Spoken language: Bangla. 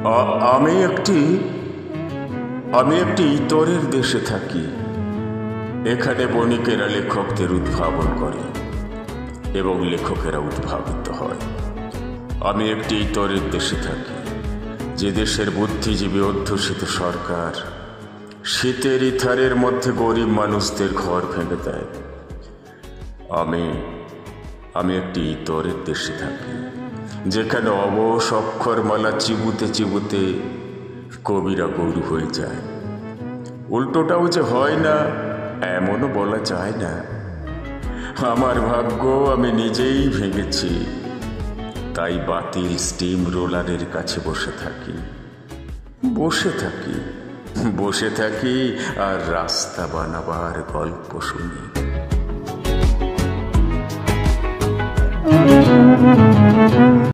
আমি একটি ইতরের দেশে থাকি। এখানে বণিকেরা লেখকদের উদ্ভাবন করে এবং লেখকেরা উদ্ভাবিত হয়। আমি একটি ইতরের দেশে থাকি, যে দেশের বুদ্ধিজীবী অধ্যুষিত সরকার শীতের ইথারের মধ্যে গরিব মানুষদের ঘর ভেঙে দেয়। আমি একটি ইতরের দেশে থাকি, যেখানে অবশ অক্ষরমালা চিবুতে চিবুতে কবিরা গরু হয়ে যায়। উল্টোটাও যে হয় না এমনও বলা যায় না। আমার ভাগ্য আমি নিজেই ভেঙেছি, তাই বাতিল স্টিম রোলারের কাছে বসে থাকি আর রাস্তা বানাবার গল্প শুনি।